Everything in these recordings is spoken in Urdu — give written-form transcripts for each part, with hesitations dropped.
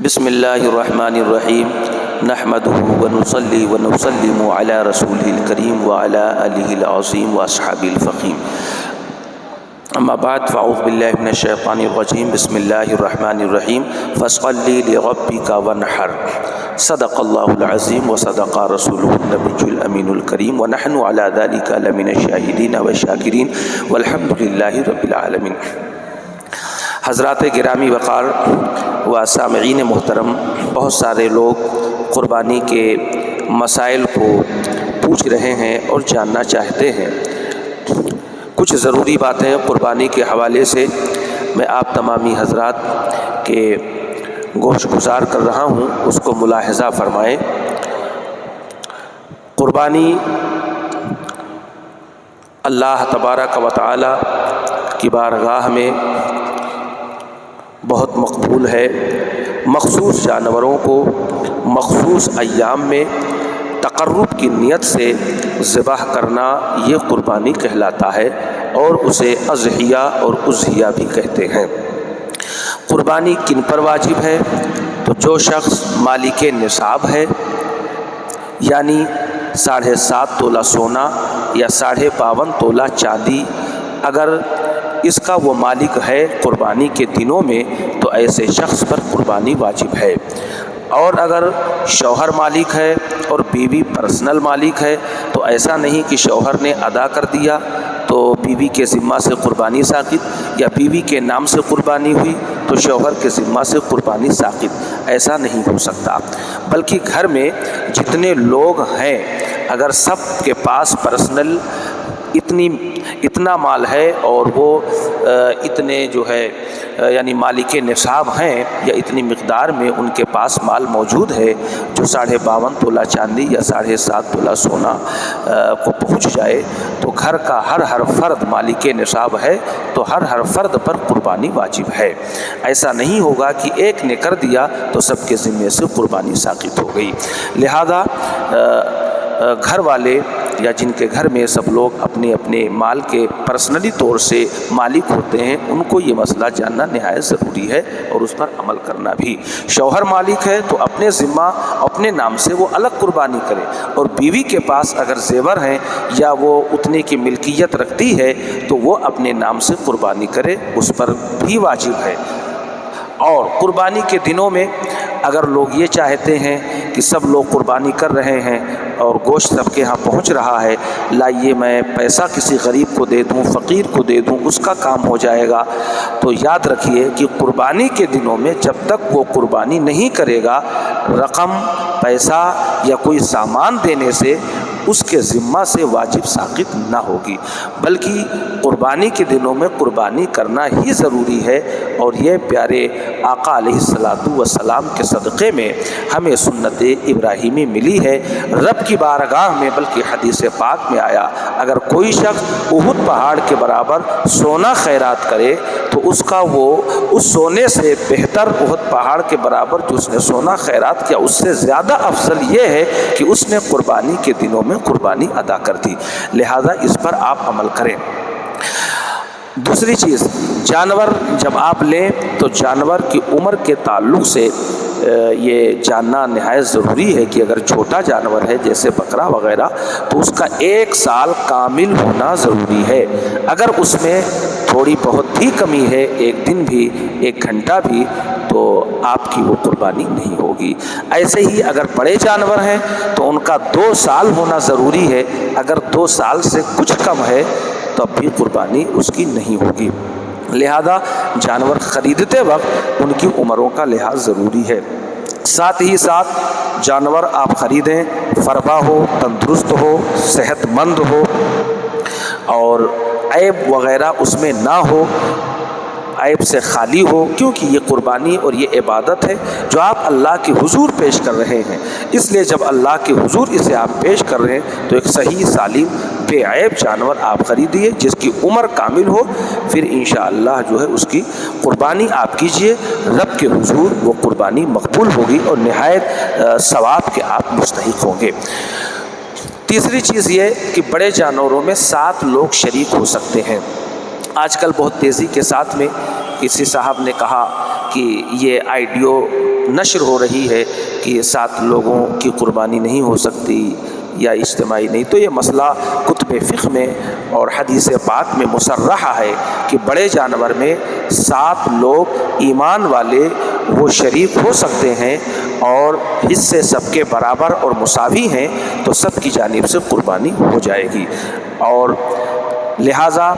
بسم اللہ الرحمن الرحیم نحمده ونصلی ونسلم علی رسولہ الکریم وعلی آلہ العظیم واصحابہ الفخیم اما بعد فاعوذ باللہ من الشیطان الرجیم بسم اللہ الرحمن الرحیم فصل لربک وانحر صدق اللہ العظیم وصدق رسولہ النبی الامین الکریم ونحن علی ذلک لمن الشاہدین والشاکرین والحمد للہ رب العالمین۔ حضرات گرامی وقار و سامعین محترم، بہت سارے لوگ قربانی کے مسائل کو پوچھ رہے ہیں اور جاننا چاہتے ہیں۔ کچھ ضروری باتیں قربانی کے حوالے سے میں آپ تمامی حضرات کے گوش گزار کر رہا ہوں، اس کو ملاحظہ فرمائیں۔ قربانی اللہ تبارک و تعالی کی بارگاہ میں بہت مقبول ہے۔ مخصوص جانوروں کو مخصوص ایام میں تقرب کی نیت سے ذبح کرنا یہ قربانی کہلاتا ہے، اور اسے اضحیہ اور اضحیہ بھی کہتے ہیں۔ قربانی کن پر واجب ہے؟ تو جو شخص مالک نصاب ہے، یعنی 7.5 تولہ سونا یا 52.5 تولہ چاندی اگر اس کا وہ مالک ہے قربانی کے دنوں میں، تو ایسے شخص پر قربانی واجب ہے۔ اور اگر شوہر مالک ہے اور بیوی پرسنل مالک ہے، تو ایسا نہیں کہ شوہر نے ادا کر دیا تو بیوی کے ذمہ سے قربانی ساقط، یا بیوی کے نام سے قربانی ہوئی تو شوہر کے ذمہ سے قربانی ساقط، ایسا نہیں ہو سکتا۔ بلکہ گھر میں جتنے لوگ ہیں، اگر سب کے پاس پرسنل اتنا مال ہے اور وہ اتنے جو ہے یعنی مالک نصاب ہیں، یا اتنی مقدار میں ان کے پاس مال موجود ہے جو 52.5 تولہ چاندی یا 7.5 تولہ سونا کو پہنچ جائے، تو گھر کا ہر فرد مالک نصاب ہے، تو ہر فرد پر قربانی واجب ہے۔ ایسا نہیں ہوگا کہ ایک نے کر دیا تو سب کے ذمے سے قربانی ساقط ہو گئی۔ لہذا گھر والے یا جن کے گھر میں سب لوگ اپنے اپنے مال کے پرسنلی طور سے مالک ہوتے ہیں، ان کو یہ مسئلہ جاننا نہایت ضروری ہے اور اس پر عمل کرنا بھی۔ شوہر مالک ہے تو اپنے ذمہ اپنے نام سے وہ الگ قربانی کرے، اور بیوی کے پاس اگر زیور ہیں یا وہ اتنے کی ملکیت رکھتی ہے تو وہ اپنے نام سے قربانی کرے، اس پر بھی واجب ہے۔ اور قربانی کے دنوں میں اگر لوگ یہ چاہتے ہیں کہ سب لوگ قربانی کر رہے ہیں اور گوشت سب کے ہاں پہنچ رہا ہے، لائیے میں پیسہ کسی غریب کو دے دوں، فقیر کو دے دوں، اس کا کام ہو جائے گا، تو یاد رکھیے کہ قربانی کے دنوں میں جب تک وہ قربانی نہیں کرے گا، رقم، پیسہ یا کوئی سامان دینے سے اس کے ذمہ سے واجب ساقط نہ ہوگی، بلکہ قربانی کے دنوں میں قربانی کرنا ہی ضروری ہے۔ اور یہ پیارے آقا علیہ السلام کے صدقے میں ہمیں سنت ابراہیمی ملی ہے۔ رب کی بارگاہ میں بلکہ حدیث پاک میں آیا، اگر کوئی شخص احد پہاڑ کے برابر سونا خیرات کرے تو اس کا وہ اس سونے سے بہتر احد پہاڑ کے برابر جو اس نے سونا خیرات کیا، اس سے زیادہ افضل یہ ہے کہ اس نے قربانی کے دنوں میں قربانی ادا کر دی۔ لہذا اس پر آپ عمل کریں۔ دوسری چیز، جانور جب آپ لیں تو جانور کی عمر کے تعلق سے یہ جاننا نہایت ضروری ہے کہ اگر چھوٹا جانور ہے جیسے بکرا وغیرہ، تو اس کا 1 سال کامل ہونا ضروری ہے۔ اگر اس میں تھوڑی بہت بھی کمی ہے، 1 دن بھی، 1 گھنٹہ بھی، تو آپ کی وہ قربانی نہیں ہوگی۔ ایسے ہی اگر بڑے جانور ہیں تو ان کا 2 سال ہونا ضروری ہے۔ اگر 2 سال سے کچھ کم ہے تب بھی قربانی اس کی نہیں ہوگی۔ لہذا جانور خریدتے وقت ان کی عمروں کا لحاظ ضروری ہے۔ ساتھ ہی ساتھ جانور آپ خریدیں فربا ہو، تندرست ہو، صحت مند ہو، اور عیب وغیرہ اس میں نہ ہو، عیب سے خالی ہو، کیونکہ یہ قربانی اور یہ عبادت ہے جو آپ اللہ کے حضور پیش کر رہے ہیں۔ اس لیے جب اللہ کے حضور اسے آپ پیش کر رہے ہیں تو ایک صحیح سالم بے عیب جانور آپ خریدیے جس کی عمر کامل ہو، پھر انشاءاللہ جو ہے اس کی قربانی آپ کیجئے، رب کے حضور وہ قربانی مقبول ہوگی اور نہایت ثواب کے آپ مستحق ہوں گے۔ تیسری چیز یہ کہ بڑے جانوروں میں 7 لوگ شریک ہو سکتے ہیں۔ آج کل بہت تیزی کے ساتھ میں کسی صاحب نے کہا کہ یہ آئیڈیو نشر ہو رہی ہے کہ 7 لوگوں کی قربانی نہیں ہو سکتی یا اجتماعی نہیں، تو یہ مسئلہ کتب فقہ میں اور حدیث پاک میں مصرح ہے کہ بڑے جانور میں 7 لوگ ایمان والے وہ شریک ہو سکتے ہیں اور حصے سب کے برابر اور مساوی ہیں، تو سب کی جانب سے قربانی ہو جائے گی۔ اور لہٰذا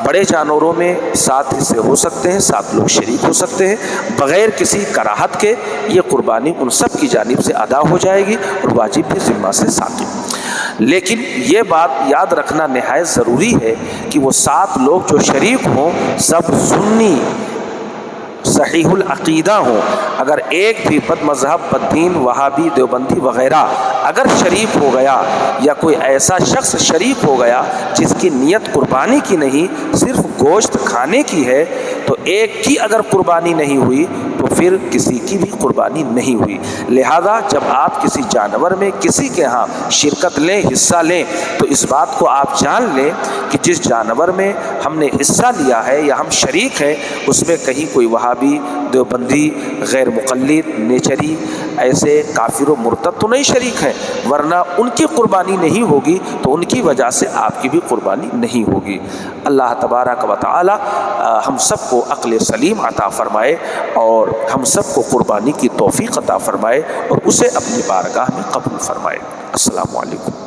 بڑے جانوروں میں 7 حصے ہو سکتے ہیں، 7 لوگ شریک ہو سکتے ہیں بغیر کسی کراہت کے، یہ قربانی ان سب کی جانب سے ادا ہو جائے گی اور واجب بھی ذمہ سے ثاقب۔ لیکن یہ بات یاد رکھنا نہایت ضروری ہے کہ وہ 7 لوگ جو شریک ہوں سب سنی صحیح العقیدہ ہوں۔ اگر ایک بھی بد مذہب، بد دین، وہابی، دیوبندی وغیرہ اگر شریک ہو گیا یا کوئی ایسا شخص شریک ہو گیا جس کی نیت قربانی کی نہیں، صرف گوشت کھانے کی ہے، تو ایک کی اگر قربانی نہیں ہوئی تو پھر کسی کی بھی قربانی نہیں ہوئی۔ لہذا جب آپ کسی جانور میں کسی کے ہاں شرکت لیں، حصہ لیں، تو اس بات کو آپ جان لیں کہ جس جانور میں ہم نے حصہ لیا ہے یا ہم شریک ہیں اس میں کہیں کوئی وہابی، دیوبندی، غیر مقلد، نیچری، ایسے کافر و مرتد تو نہیں شریک ہیں، ورنہ ان کی قربانی نہیں ہوگی تو ان کی وجہ سے آپ کی بھی قربانی نہیں ہوگی۔ اللہ تبارک و تعالی ہم سب کو عقل سلیم عطا فرمائے اور ہم سب کو قربانی کی توفیق عطا فرمائے اور اسے اپنی بارگاہ میں قبول فرمائے۔ السلام علیکم۔